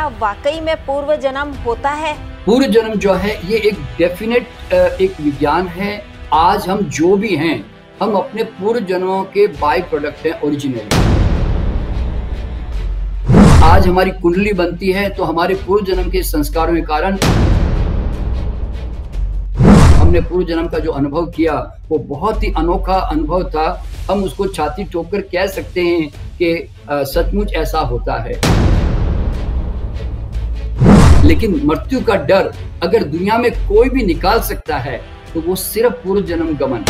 क्या वाकई में पूर्व जन्म होता है? पूर्व जन्म जो है ये एक डेफिनेट एक विज्ञान है। आज हम जो भी हैं हम अपने पूर्व जन्मों के बाय प्रोडक्ट हैं, ओरिजिनल। आज हमारी कुंडली बनती है तो हमारे पूर्व जन्म के संस्कारों के कारण हमने पूर्व जन्म का जो अनुभव किया वो बहुत ही अनोखा अनुभव था। हम उसको छाती ठोक कर कह सकते हैं कि सचमुच ऐसा होता है। लेकिन मृत्यु का डर अगर दुनिया में कोई भी निकाल सकता है तो वो सिर्फ पूर्व जन्म गमन।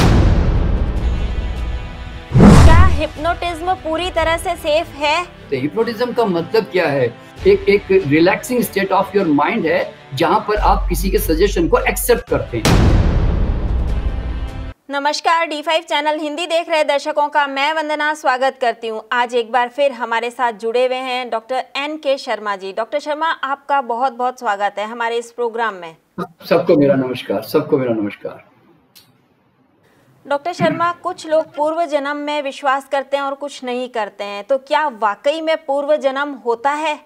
क्या हिप्नोटिज्म पूरी तरह से सेफ है? तो हिप्नोटिज्म का मतलब क्या है? एक relaxing state of your mind है जहां पर आप किसी के सजेशन को एक्सेप्ट करते हैं। नमस्कार, D5 चैनल हिंदी देख रहे दर्शकों का मैं वंदना स्वागत करती हूं। आज एक बार फिर हमारे साथ जुड़े हुए हैं doctor NK Sharma ji. Doctor Sharma, आपका बहुत बहुत स्वागत है हमारे इस प्रोग्राम में। सबको मेरा नमस्कार, सबको मेरा नमस्कार। डॉक्टर शर्मा, कुछ लोग पूर्व जन्म में विश्वास करते हैं और कुछ नहीं करते हैं, तो क्या वाकई में पूर्व जन्म होता है?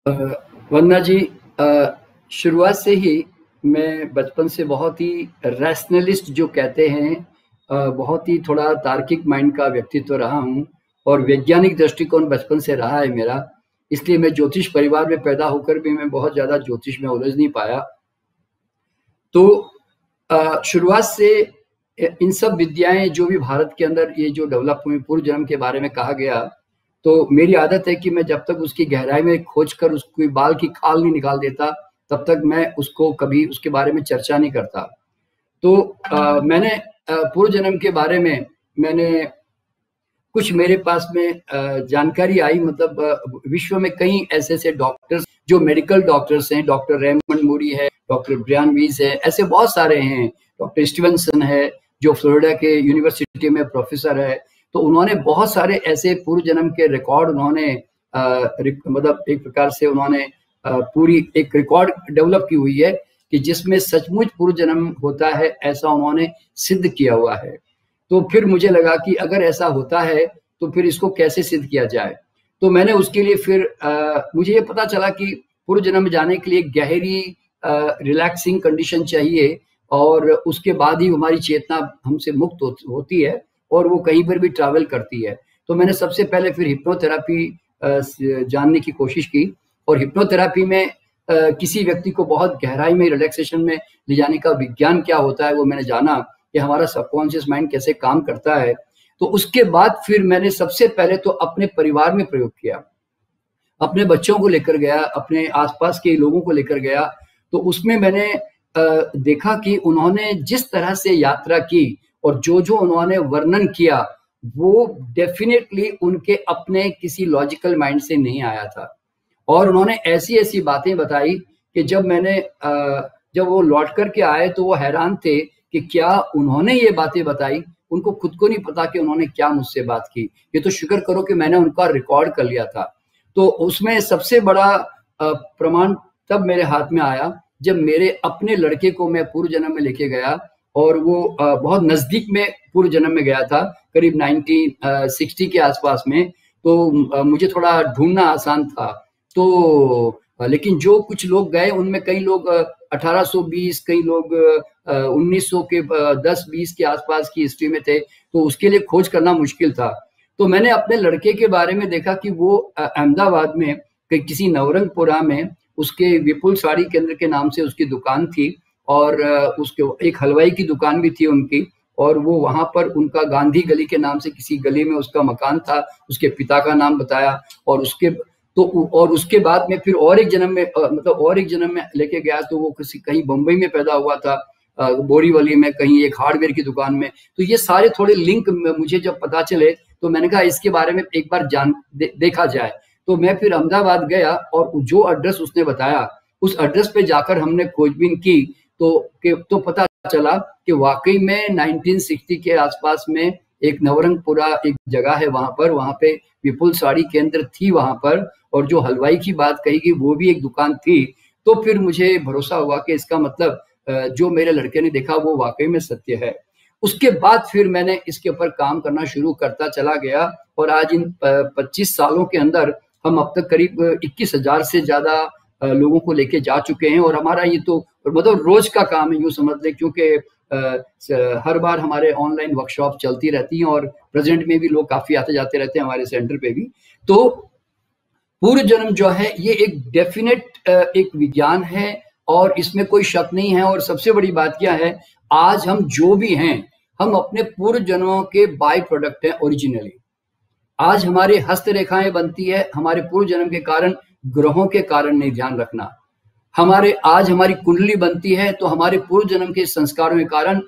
वंदना जी, शुरुआत से ही मैं बचपन से बहुत ही रैशनलिस्ट जो कहते हैं, बहुत ही थोड़ा तार्किक माइंड का व्यक्तित्व रहा हूँ और वैज्ञानिक दृष्टिकोण बचपन से रहा है मेरा। इसलिए मैं ज्योतिष परिवार में पैदा होकर भी मैं बहुत ज़्यादा ज्योतिष में उलझ नहीं पाया। तो शुरुआत से इन सब विद्याएं जो भी भारत के अंदर ये जो डेवलप हुई पूर्व जन्म के बारे में कहा गया, तो मेरी आदत है कि मैं जब तक उसकी गहराई में खोज कर उसकी बाल की खाल नहीं निकाल देता तब तक मैं उसको कभी उसके बारे में चर्चा नहीं करता। तो मैंने पूर्व जन्म के बारे में मैंने कुछ मेरे पास में जानकारी आई। मतलब विश्व में कई ऐसे डॉक्टर्स जो मेडिकल डॉक्टर्स हैं, डॉक्टर रेमंड मूरी है, डॉक्टर ब्रियान वीज है, ऐसे बहुत सारे हैं। डॉक्टर स्टीवनसन है जो फ्लोरिडा के यूनिवर्सिटी में प्रोफेसर है। तो उन्होंने बहुत सारे ऐसे पूर्व जन्म के रिकॉर्ड उन्होंने मतलब एक प्रकार से उन्होंने पूरी एक रिकॉर्ड डेवलप की हुई है कि जिसमें सचमुच पूर्व जन्म होता है, ऐसा उन्होंने सिद्ध किया हुआ है। तो फिर मुझे लगा कि अगर ऐसा होता है तो फिर इसको कैसे सिद्ध किया जाए। तो मैंने उसके लिए फिर मुझे ये पता चला कि पूर्व जन्म में जाने के लिए गहरी रिलैक्सिंग कंडीशन चाहिए और उसके बाद ही हमारी चेतना हमसे मुक्त होती है और वो कहीं पर भी ट्रैवल करती है। तो मैंने सबसे पहले फिर हिप्नोथेरेपी जानने की कोशिश की और हिप्नोथेरेपी में किसी व्यक्ति को बहुत गहराई में रिलैक्सेशन में ले जाने का विज्ञान क्या होता है वो मैंने जाना कि हमारा सबकॉन्शियस माइंड कैसे काम करता है। तो उसके बाद फिर मैंने सबसे पहले तो अपने परिवार में प्रयोग किया, अपने बच्चों को लेकर गया, अपने आसपास के लोगों को लेकर गया। तो उसमें मैंने देखा कि उन्होंने जिस तरह से यात्रा की और जो जो उन्होंने वर्णन किया वो डेफिनेटली उनके अपने किसी लॉजिकल माइंड से नहीं आया था। और उन्होंने ऐसी ऐसी बातें बताई कि जब वो लौट कर के आए तो वो हैरान थे कि क्या उन्होंने ये बातें बताई, उनको खुद को नहीं पता कि उन्होंने क्या मुझसे बात की। ये तो शुक्र करो कि मैंने उनका रिकॉर्ड कर लिया था। तो उसमें सबसे बड़ा प्रमाण तब मेरे हाथ में आया जब मेरे अपने लड़के को मैं पूर्व जन्म में लेके गया और वो बहुत नजदीक में पूर्व जन्म में गया था, करीब 1960 के आसपास में। तो मुझे थोड़ा ढूंढना आसान था। तो लेकिन जो कुछ लोग गए उनमें कई लोग 1820, कई लोग 1900 के 10-20 के आसपास की हिस्ट्री में थे, तो उसके लिए खोज करना मुश्किल था। तो मैंने अपने लड़के के बारे में देखा कि वो अहमदाबाद में किसी नवरंगपुरा में उसके विपुल साड़ी केंद्र के नाम से उसकी दुकान थी और उसके एक हलवाई की दुकान भी थी उनकी, और वो वहां पर उनका गांधी गली के नाम से किसी गली में उसका मकान था। उसके पिता का नाम बताया और उसके बाद में फिर और एक जन्म में लेके गया तो वो कहीं बम्बई में पैदा हुआ था, बोरीवली में कहीं एक हार्डवेयर की दुकान में। तो ये सारे थोड़े लिंक मुझे जब पता चले तो मैंने कहा इसके बारे में एक बार देखा जाए। तो मैं फिर अहमदाबाद गया और जो एड्रेस उसने बताया उस एड्रेस पे जाकर हमने खोजबीन की तो पता चला कि वाकई में 1960 के आसपास में एक नवरंगपुरा एक जगह है, वहां पे विपुल साड़ी केंद्र थी वहां पर, और जो हलवाई की बात कही गई वो भी एक दुकान थी। तो फिर मुझे भरोसा हुआ कि इसका मतलब जो मेरे लड़के ने देखा वो वाकई में सत्य है। उसके बाद फिर मैंने इसके ऊपर काम करना शुरू करता चला गया और आज इन 25 सालों के अंदर हम अब तक करीब 21,000 से ज़्यादा लोगों को लेके जा चुके हैं, और हमारा ये तो मतलब रोज का काम है यूँ समझ लें, क्योंकि हर बार हमारे ऑनलाइन वर्कशॉप चलती रहती हैं और प्रेजेंट में भी लोग काफ़ी आते जाते रहते हैं हमारे सेंटर पे भी। तो पूर्व जन्म जो है ये एक डेफिनेट एक विज्ञान है और इसमें कोई शक नहीं है। और सबसे बड़ी बात क्या है, आज हम जो भी हैं हम अपने पूर्व जन्मों के बाय प्रोडक्ट हैं ओरिजिनली। आज हमारे हस्तरेखाएं बनती है हमारे पूर्व जन्म के कारण, ग्रहों के कारण नहीं, ध्यान रखना। आज हमारी कुंडली बनती है तो हमारे पूर्व जन्म के संस्कारों के कारण,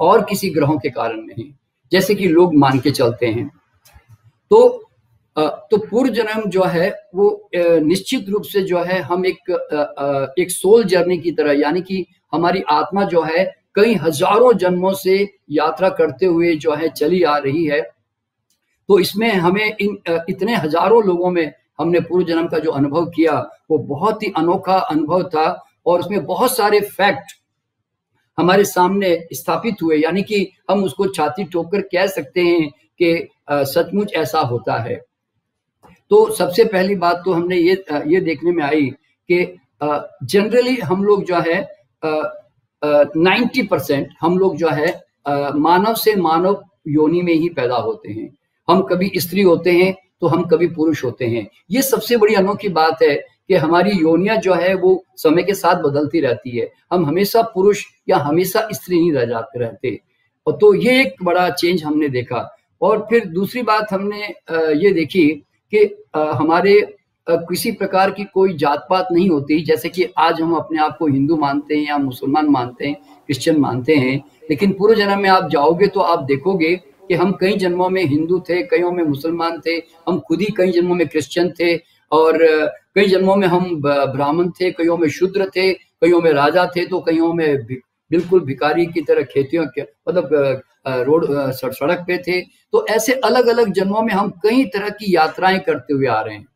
और किसी ग्रहों के कारण नहीं, जैसे कि लोग मान के चलते हैं। तो पूर्व जन्म जो है वो निश्चित रूप से जो है हम एक सोल जर्नी की तरह, यानी कि हमारी आत्मा जो है कई हजारों जन्मों से यात्रा करते हुए जो है चली आ रही है। तो इसमें हमें इतने हजारों लोगों में हमने पूर्व जन्म का जो अनुभव किया वो बहुत ही अनोखा अनुभव था, और उसमें बहुत सारे फैक्ट हमारे सामने स्थापित हुए, यानी कि हम उसको छाती ठोक कर कह सकते हैं कि सचमुच ऐसा होता है। तो सबसे पहली बात तो हमने ये देखने में आई कि जनरली हम लोग जो है 90% हम लोग जो है मानव से मानव योनि में ही पैदा होते हैं। हम कभी स्त्री होते हैं तो हम कभी पुरुष होते हैं। ये सबसे बड़ी अनोखी बात है कि हमारी योनियां जो है वो समय के साथ बदलती रहती है। हम हमेशा पुरुष या हमेशा स्त्री नहीं रहते। और तो ये एक बड़ा चेंज हमने देखा। और फिर दूसरी बात हमने ये देखी कि हमारे किसी प्रकार की कोई जात पात नहीं होती। जैसे कि आज हम अपने आप को हिंदू मानते हैं या मुसलमान मानते हैं, क्रिश्चियन मानते हैं, लेकिन पूर्व जन्म में आप जाओगे तो आप देखोगे कि हम कई जन्मों में हिंदू थे, कईयों में मुसलमान थे, हम खुद ही कई जन्मों में क्रिश्चियन थे, और कई जन्मों में हम ब्राह्मण थे, कईयों में शूद्र थे, कईयों में राजा थे, तो कईयों में बिल्कुल भिखारी की तरह खेतियों के मतलब रोड सड़क पे थे। तो ऐसे अलग अलग जन्मों में हम कई तरह की यात्राएं करते हुए आ रहे हैं।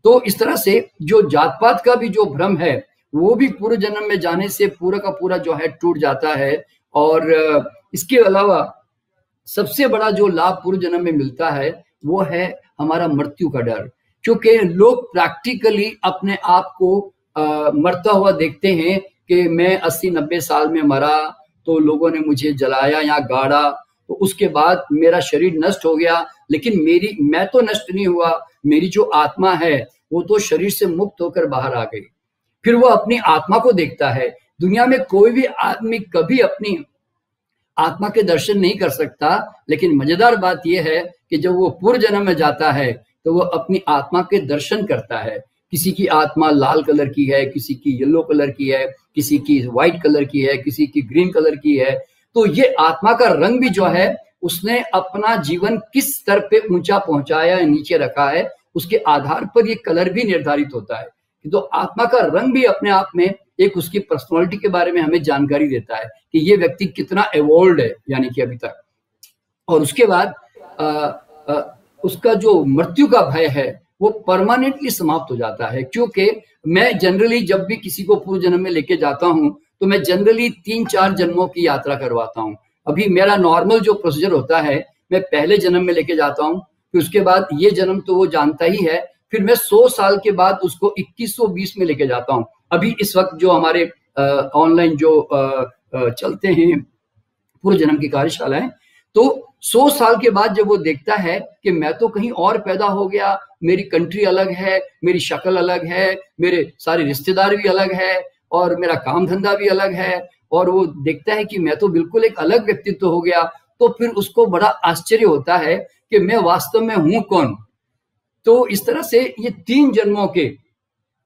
तो इस तरह से जो जात पात का भी जो भ्रम है वो भी पूर्व जन्म में जाने से पूरा का पूरा जो है टूट जाता है। और इसके अलावा सबसे बड़ा जो लाभ पूर्व जन्म में मिलता है वो है हमारा मृत्यु का डर, क्योंकि लोग प्रैक्टिकली अपने आप को मरता हुआ देखते हैं कि मैं 80-90 साल में मरा तो लोगों ने मुझे जलाया या गाड़ा, तो उसके बाद मेरा शरीर नष्ट हो गया, लेकिन मैं तो नष्ट नहीं हुआ, मेरी जो आत्मा है वो तो शरीर से मुक्त होकर बाहर आ गई। फिर वो अपनी आत्मा को देखता है। दुनिया में कोई भी आदमी कभी अपनी आत्मा के दर्शन नहीं कर सकता, लेकिन मजेदार बात यह है कि जब वो पूर्व जन्म में जाता है तो वो अपनी आत्मा के दर्शन करता है। किसी की आत्मा लाल कलर की है, किसी की येलो कलर की है, किसी की व्हाइट कलर की है, किसी की ग्रीन कलर की है। तो ये आत्मा का रंग भी जो है उसने अपना जीवन किस स्तर पे ऊंचा पहुंचाया या नीचे रखा है, उसके आधार पर ये कलर भी निर्धारित होता है। तो आत्मा का रंग भी अपने आप में एक उसकी पर्सनालिटी के बारे में हमें जानकारी देता है कि ये व्यक्ति कितना एवोल्ड है, यानी कि अभी तक। और उसके बाद उसका जो मृत्यु का भय है वो परमानेंटली समाप्त हो जाता है। क्योंकि मैं जनरली जब भी किसी को पूर्व जन्म में लेके जाता हूं तो मैं जनरली 3-4 जन्मों की यात्रा करवाता हूं। अभी मेरा नॉर्मल जो प्रोसीजर होता है, मैं पहले जन्म में लेके जाता हूं, फिर उसके बाद ये जन्म तो वो जानता ही है, फिर मैं 100 साल के बाद उसको 2120 में लेके जाता हूं। अभी इस वक्त जो हमारे ऑनलाइन जो चलते हैं पूर्व जन्म की कार्यशालाएं, तो 100 साल के बाद जब वो देखता है कि मैं तो कहीं और पैदा हो गया, मेरी कंट्री अलग है, मेरी शक्ल अलग है, मेरे सारे रिश्तेदार भी अलग है, और मेरा काम धंधा भी अलग है, और वो देखता है कि मैं तो बिल्कुल एक अलग व्यक्तित्व हो गया, तो फिर उसको बड़ा आश्चर्य होता है कि मैं वास्तव में हूं कौन। तो इस तरह से ये 3 जन्मों के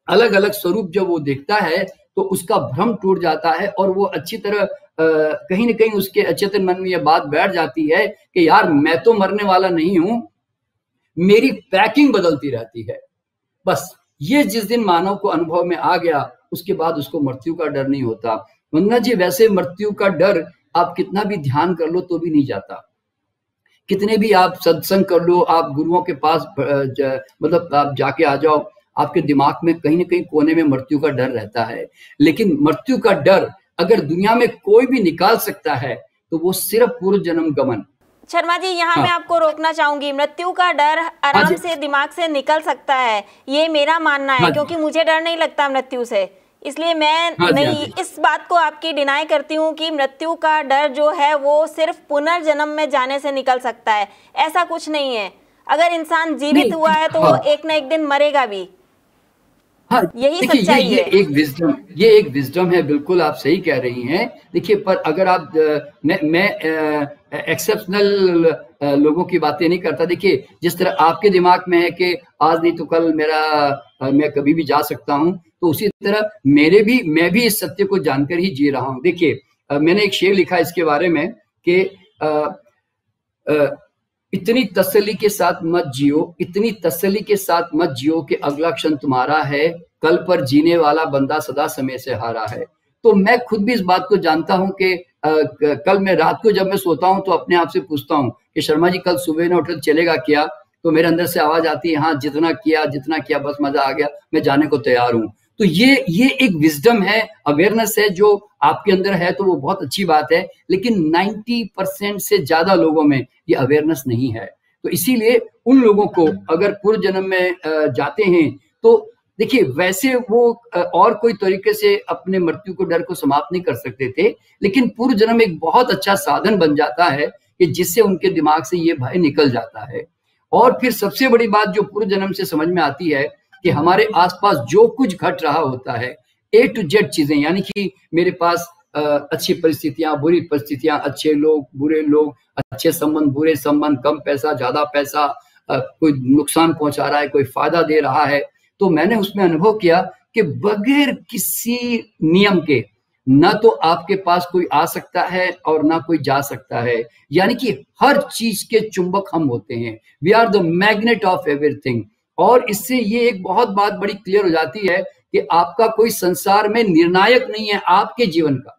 अलग अलग स्वरूप जब वो देखता है तो उसका भ्रम टूट जाता है, और वो अच्छी तरह कहीं ना कहीं उसके अचेतन मन में ये बात बैठ जाती है कि यार मैं तो मरने वाला नहीं हूं, मेरी पैकिंग बदलती रहती है। बस ये जिस दिन मानव को अनुभव में आ गया उसके बाद उसको मृत्यु का डर नहीं होता। वंदना जी, वैसे मृत्यु का डर आप कितना भी ध्यान कर लो तो भी नहीं जाता, कितने भी आप सत्संग कर लो, आप गुरुओं के पास मतलब आप जाके आ जाओ, आपके दिमाग में कहीं ना कहीं कोने में मृत्यु का डर रहता है। लेकिन मृत्यु का डर अगर दुनिया में कोई भी निकाल सकता है तो वो सिर्फ पूर्व जन्म गमन। शर्मा जी, यहाँ हाँ मैं आपको रोकना चाहूंगी। मृत्यु का डर हाँ आराम जी से दिमाग से निकल सकता है, ये मेरा मानना है, हाँ जी क्योंकि मुझे डर नहीं लगता मृत्यु से। इसलिए मैं हाँ जी हाँ नहीं, जी इस बात को आपकी डिनाई करती हूँ कि मृत्यु का डर जो है वो सिर्फ पुनर्जन्म में जाने से निकल सकता है। ऐसा कुछ नहीं है। अगर इंसान जीवित हुआ नहीं है तो वो हाँ एक ना एक दिन मरेगा भी। हाँ यही देखिए सच्चाई ये है। एक विजडम है, बिल्कुल आप सही कह रही हैं। देखिए पर अगर आप मैं एक्सेप्शनल लोगों की बातें नहीं करता। देखिए जिस तरह आपके दिमाग में है कि आज नहीं तो कल मेरा मैं कभी भी जा सकता हूँ, तो उसी तरह मैं भी इस सत्य को जानकर ही जी रहा हूँ। देखिए मैंने एक शेर लिखा इसके बारे में कि अ, अ, इतनी तसल्ली के साथ मत जियो, इतनी तसल्ली के साथ मत जियो कि अगला क्षण तुम्हारा है, कल पर जीने वाला बंदा सदा समय से हारा है। तो मैं खुद भी इस बात को जानता हूं कि कल मैं रात को जब मैं सोता हूं तो अपने आप से पूछता हूं कि शर्मा जी कल सुबह ना उठकर चलेगा क्या? तो मेरे अंदर से आवाज आती है, हाँ जितना किया बस मजा आ गया, मैं जाने को तैयार हूं। तो ये एक विजडम है, अवेयरनेस है जो आपके अंदर है, तो वो बहुत अच्छी बात है। लेकिन 90% से ज्यादा लोगों में ये अवेयरनेस नहीं है। तो इसीलिए उन लोगों को अगर पूर्व जन्म में जाते हैं तो देखिए वैसे वो और कोई तरीके से अपने मृत्यु को डर को समाप्त नहीं कर सकते थे, लेकिन पूर्व जन्म एक बहुत अच्छा साधन बन जाता है कि जिससे उनके दिमाग से ये भय निकल जाता है। और फिर सबसे बड़ी बात जो पूर्व जन्म से समझ में आती है कि हमारे आसपास जो कुछ घट रहा होता है, ए टू जेड चीजें, यानी कि मेरे पास अच्छी परिस्थितियां, बुरी परिस्थितियां, अच्छे लोग, बुरे लोग, अच्छे संबंध, बुरे संबंध, कम पैसा, ज्यादा पैसा, कोई नुकसान पहुंचा रहा है, कोई फायदा दे रहा है। तो मैंने उसमें अनुभव किया कि बगैर किसी नियम के ना तो आपके पास कोई आ सकता है और ना कोई जा सकता है। यानी कि हर चीज के चुंबक हम होते हैं। We are the magnet of everything. और इससे ये एक बहुत बात बड़ी क्लियर हो जाती है कि आपका कोई संसार में निर्णायक नहीं है आपके जीवन का।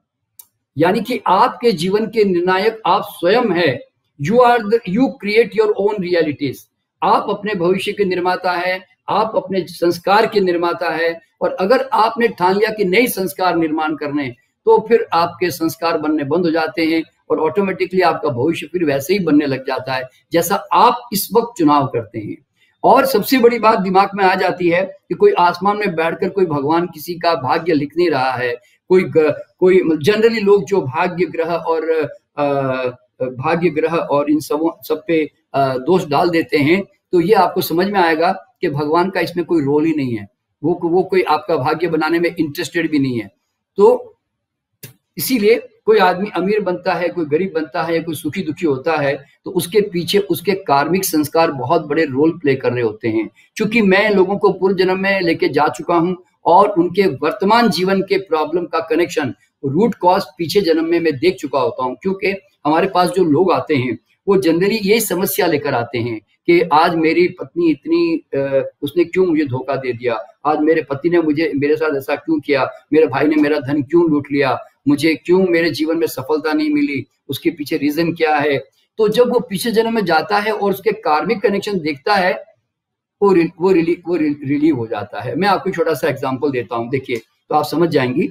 यानी कि आपके जीवन के निर्णायक आप स्वयं है। You create your own realities. आप अपने भविष्य के निर्माता है, आप अपने संस्कार के निर्माता है। और अगर आपने ठान लिया कि नई संस्कार निर्माण करने, तो फिर आपके संस्कार बनने बंद हो जाते हैं और ऑटोमेटिकली आपका भविष्य फिर वैसे ही बनने लग जाता है जैसा आप इस वक्त चुनाव करते हैं। और सबसे बड़ी बात दिमाग में आ जाती है कि कोई आसमान में बैठकर कोई भगवान किसी का भाग्य लिख नहीं रहा है। कोई जनरली लोग जो भाग्य ग्रह और इन सब पे दोष डाल देते हैं, तो ये आपको समझ में आएगा कि भगवान का इसमें कोई रोल ही नहीं है। वो कोई आपका भाग्य बनाने में इंटरेस्टेड भी नहीं है। तो इसीलिए कोई आदमी अमीर बनता है, कोई गरीब बनता है, कोई सुखी दुखी होता है, तो उसके पीछे उसके कार्मिक संस्कार बहुत बड़े रोल प्ले कर रहे होते हैं। क्योंकि मैं लोगों को पूर्व जन्म में लेके जा चुका हूं और उनके वर्तमान जीवन के प्रॉब्लम का कनेक्शन, रूट कॉज पीछे जन्म में मैं देख चुका होता हूं। क्योंकि हमारे पास जो लोग आते हैं वो जनरली यही समस्या लेकर आते हैं कि आज मेरी पत्नी उसने क्यों मुझे धोखा दे दिया, आज मेरे पति ने मेरे साथ ऐसा क्यों किया, मेरे भाई ने मेरा धन क्यों लूट लिया, मुझे क्यों मेरे जीवन में सफलता नहीं मिली, उसके पीछे रीजन क्या है। तो जब वो पीछे जन्म में जाता है और उसके कार्मिक कनेक्शन देखता है, वो रिलीव हो जाता है। मैं आपको छोटा सा एग्जांपल देता हूँ, देखिए तो आप समझ जाएंगी।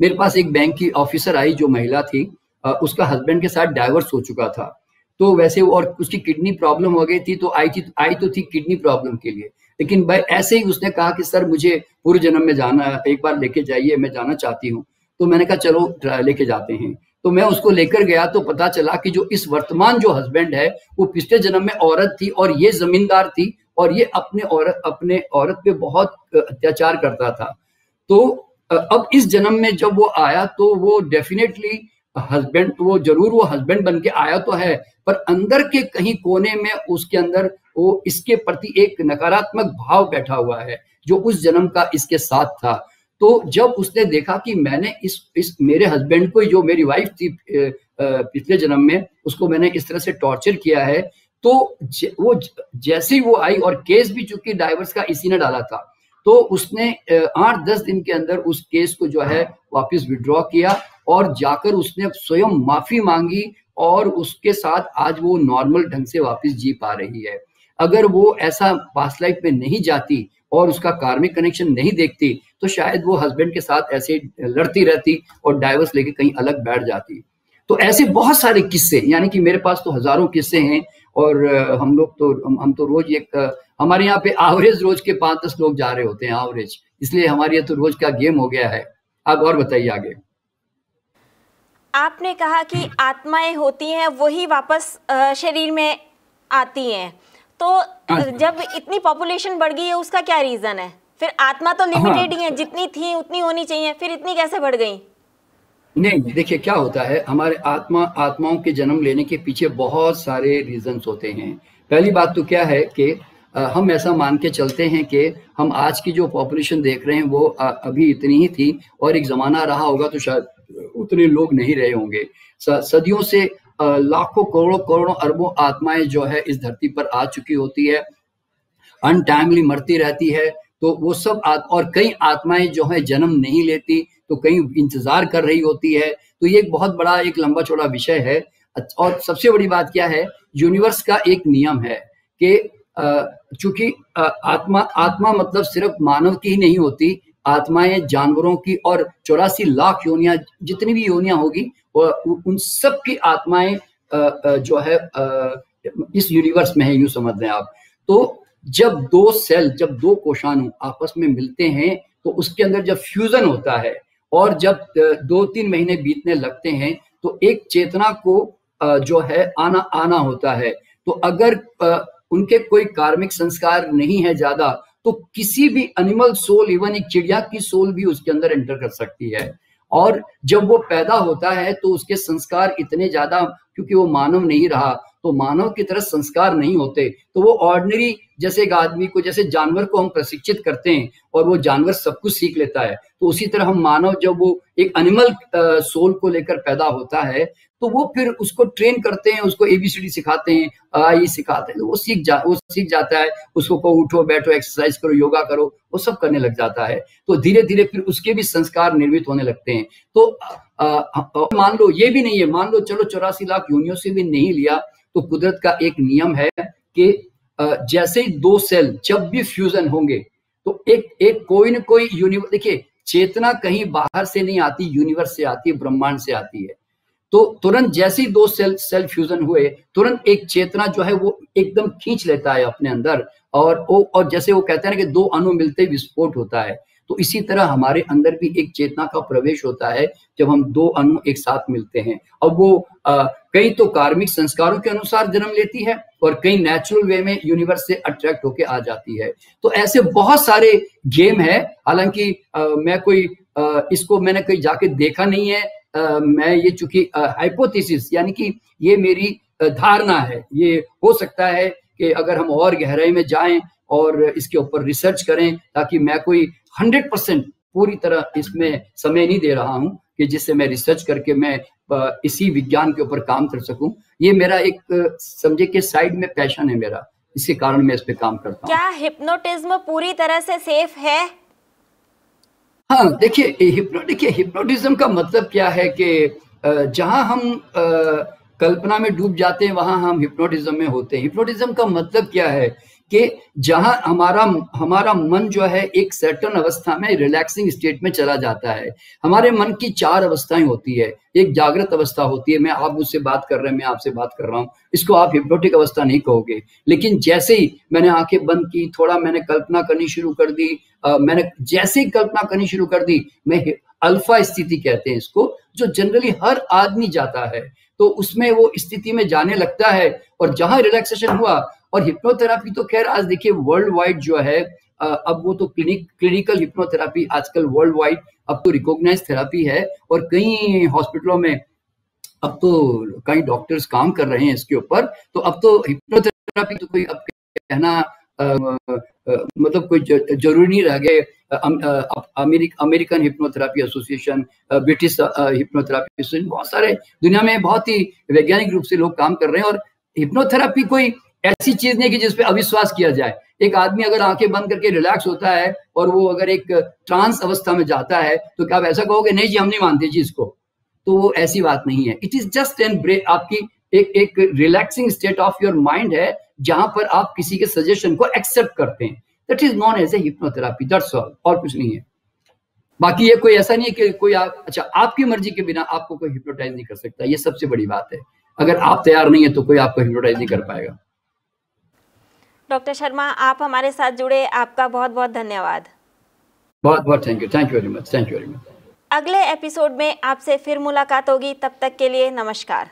मेरे पास एक बैंक की ऑफिसर आई जो महिला थी, उसका हस्बैंड के साथ डाइवोर्स हो चुका था। तो वैसे और उसकी किडनी प्रॉब्लम हो गई थी, तो आई तो थी किडनी प्रॉब्लम के लिए। लेकिन भाई ऐसे ही उसने कहा कि सर मुझे पूर्व जन्म में जाना है, एक बार लेके जाइए, मैं जाना चाहती हूँ। तो मैंने कहा चलो लेके जाते हैं। तो मैं उसको लेकर गया तो पता चला कि जो इस वर्तमान जो हस्बैंड है वो पिछले जन्म में औरत थी और ये जमींदार थी और ये अपने औरत पे बहुत अत्याचार करता था। तो अब इस जन्म में जब वो आया तो वो डेफिनेटली हस्बैंड, वो जरूर वो हस्बैंड बन के आया तो है, पर अंदर के कहीं कोने में उसके अंदर वो इसके प्रति एक नकारात्मक भाव बैठा हुआ है जो उस जन्म का इसके साथ था। तो जब उसने देखा कि मैंने इस मेरे हस्बैंड को, जो मेरी वाइफ थी पिछले जन्म में, उसको मैंने इस तरह से टॉर्चर किया है, तो वो जैसे ही वो आई, और केस भी चूंकि डाइवोर्स का इसी ने डाला था, तो उसने 8-10 दिन के अंदर उस केस को जो है वापस विड्रॉ किया और जाकर उसने स्वयं माफी मांगी और उसके साथ आज वो नॉर्मल ढंग से वापस जी पा रही है। अगर वो ऐसा पास्ट लाइफ में नहीं जाती और उसका कार्मिक कनेक्शन नहीं देखती तो शायद वो हस्बैंड के साथ ऐसे लड़ती रहती और डाइवोर्स लेके कहीं अलग बैठ जाती। तो ऐसे बहुत सारे किस्से, यानी कि मेरे पास तो हजारों किस्से हैं। और हम तो रोज हमारे यहाँ पे एवरेज रोज के 5-10 लोग जा रहे होते हैं एवरेज, इसलिए हमारे यहाँ तो रोज का गेम हो गया है। आप और बताइए आगे। आपने कहा कि आत्माएं होती हैं वही वापस शरीर में आती हैं, तो जब इतनी पॉपुलेशन बढ़ गई है उसका क्या रीजन है? फिर आत्मा तो लिमिटेड ही है, जितनी थी उतनी होनी चाहिए, फिर इतनी कैसे बढ़ गई? नहीं, देखिए क्या होता है, हमारे आत्माओं के जन्म लेने के पीछे बहुत सारे रीजंस होते हैं। पहली बात तो क्या है कि हम ऐसा मान के चलते हैं कि हम आज की जो पॉपुलेशन देख रहे हैं वो अभी इतनी ही थी, और एक ज़माना रहा होगा तो शायद उतने लोग नहीं रहे होंगे। सदियों से लाखों करोड़ों करोड़ों अरबों आत्माएं जो है इस धरती पर आ चुकी होती है, अनटाइमली मरती रहती है। तो वो सब और कई आत्माएं जो है जन्म नहीं लेती, तो कहीं इंतजार कर रही होती है। तो ये एक बहुत बड़ा एक लंबा चौड़ा विषय है। और सबसे बड़ी बात क्या है, यूनिवर्स का एक नियम है कि चूंकि आत्मा मतलब सिर्फ मानव की ही नहीं होती, आत्माएं जानवरों की और 84 लाख योनियां, जितनी भी योनियां होगी उन सब की आत्माएं जो है इस यूनिवर्स में है, यूं समझ लें आप। तो जब जब दो कोशानु आपस में मिलते हैं तो उसके अंदर जब फ्यूजन होता है और जब 2-3 महीने बीतने लगते हैं तो एक चेतना को जो है आना होता है। तो अगर उनके कोई कार्मिक संस्कार नहीं है ज्यादा, तो किसी भी एनिमल सोल, इवन एक चिड़िया की सोल भी उसके अंदर एंटर कर सकती है। और जब वो पैदा होता है तो उसके संस्कार इतने ज्यादा, क्योंकि वो मानव नहीं रहा, तो मानव की तरह संस्कार नहीं होते, तो वो ऑर्डिनरी जैसे एक आदमी को, जैसे जानवर को हम प्रशिक्षित करते हैं और वो जानवर सब कुछ सीख लेता है, तो उसी तरह हम मानव जब वो एक एनिमल सोल को लेकर पैदा होता है तो वो फिर उसको ट्रेन करते हैं, उसको ABCD सिखाते हैं, ये सिखाते हैं, तो वो सीख जाता है। उसको कहो उठो बैठो, एक्सरसाइज करो, योगा करो, वो सब करने लग जाता है। तो धीरे धीरे फिर उसके भी संस्कार निर्मित होने लगते हैं। तो मान लो ये भी नहीं है, मान लो चलो 84 लाख योनियों से भी नहीं लिया, तो कुदरत का एक नियम है कि जैसे ही 2 सेल जब भी फ्यूजन होंगे तो एक कोई न कोई यूनिवर्स, देखिए चेतना कहीं बाहर से नहीं आती, यूनिवर्स से आती है, ब्रह्मांड से आती है। तो तुरंत जैसे ही 2 सेल फ्यूजन हुए, तुरंत एक चेतना जो है वो एकदम खींच लेता है अपने अंदर, और जैसे वो कहते हैं ना कि 2 अणु मिलते विस्फोट होता है, तो इसी तरह हमारे अंदर भी एक चेतना का प्रवेश होता है जब हम 2 अणु एक साथ मिलते हैं। अब वो कई तो कार्मिक संस्कारों के अनुसार जन्म लेती है और कई नेचुरल वे में यूनिवर्स से अट्रैक्ट होके आ जाती है। तो ऐसे बहुत सारे गेम है। हालांकि इसको मैंने कहीं जाके देखा नहीं है। मैं ये चूंकि हाइपोथेसिस, यानी कि ये मेरी धारणा है, ये हो सकता है कि अगर हम और गहराई में जाएं और इसके ऊपर रिसर्च करें, ताकि मैं कोई 100% पूरी तरह इसमें समय नहीं दे रहा हूं कि जिससे मैं रिसर्च करके मैं इसी विज्ञान के ऊपर काम कर सकूं। ये मेरा एक समझे कि साइड में पैशन है मेरा, इसके कारण मैं इस पे काम करता हूं। क्या हिप्नोटिज्म पूरी तरह से सेफ है? हाँ, देखिए हिप्नोटिज्म का मतलब क्या है कि जहां हम कल्पना में डूब जाते हैं वहां हम हिप्नोटिज्म में होते हैं। हिप्नोटिज्म का मतलब क्या है कि जहां हमारा मन जो है एक सर्टेन अवस्था में रिलैक्सिंग स्टेट में चला जाता है। हमारे मन की 4 अवस्थाएं होती है। एक जागृत अवस्था होती है, आप मुझसे बात कर रहे हैं, मैं आपसे बात कर रहा हूं, इसको आप हिप्नोटिक अवस्था नहीं कहोगे। लेकिन जैसे ही मैंने आंखें बंद की, थोड़ा मैंने कल्पना करनी शुरू कर दी, मैंने जैसे ही कल्पना करनी शुरू कर दी, मैं अल्फा स्थिति कहते हैं इसको, जो जनरली हर आदमी जाता है, तो उसमें वो स्थिति में जाने लगता है। और जहां रिलैक्सेशन हुआ, और हिप्नोथेरापी तो खैर आज देखिए वर्ल्ड वाइड जो है, अब वो तो क्लिनिकल हिप्नोथेरापी आजकल वर्ल्ड वाइड अब तो रिकॉग्नाइज थेरापी है, और कई हॉस्पिटलों में अब तो कई डॉक्टर्स काम कर रहे हैं इसके ऊपर। तो अब तो हिप्नोथेरापी तो कोई अब कहना मतलब कोई जरूरी नहीं रह गए। American hypnotherapy association, British hypnotherapy association, बहुत सारे दुनिया में बहुत ही वैज्ञानिक रूप से लोग काम कर रहे हैं। और हिप्नोथेरापी कोई ऐसी चीज नहीं कि जिसपे अविश्वास किया जाए। एक आदमी अगर आंखें बंद करके रिलैक्स होता है और वो अगर एक ट्रांस अवस्था में जाता है, तो क्या आप ऐसा कहोगे नहीं जी हम नहीं मानते जी इसको? तो वो ऐसी बात नहीं है। It is just an break, आपकी एक relaxing state of your mind है, जहां पर आप किसी के सजेशन को एक्सेप्ट करते हैं। That is known as a hypnotherapy, that's all, और कुछ नहीं है। बाकी ये कोई ऐसा नहीं है कि कोई अच्छा आपकी मर्जी के बिना आपको कोई हिप्नोटाइज नहीं कर सकता, ये सबसे बड़ी बात है। अगर आप तैयार नहीं है तो कोई आपको हिप्नोटाइज नहीं कर पाएगा। डॉक्टर शर्मा, आप हमारे साथ जुड़े, आपका बहुत बहुत धन्यवाद। बहुत बहुत थैंक यू वेरी मच। अगले एपिसोड में आपसे फिर मुलाकात होगी, तब तक के लिए नमस्कार।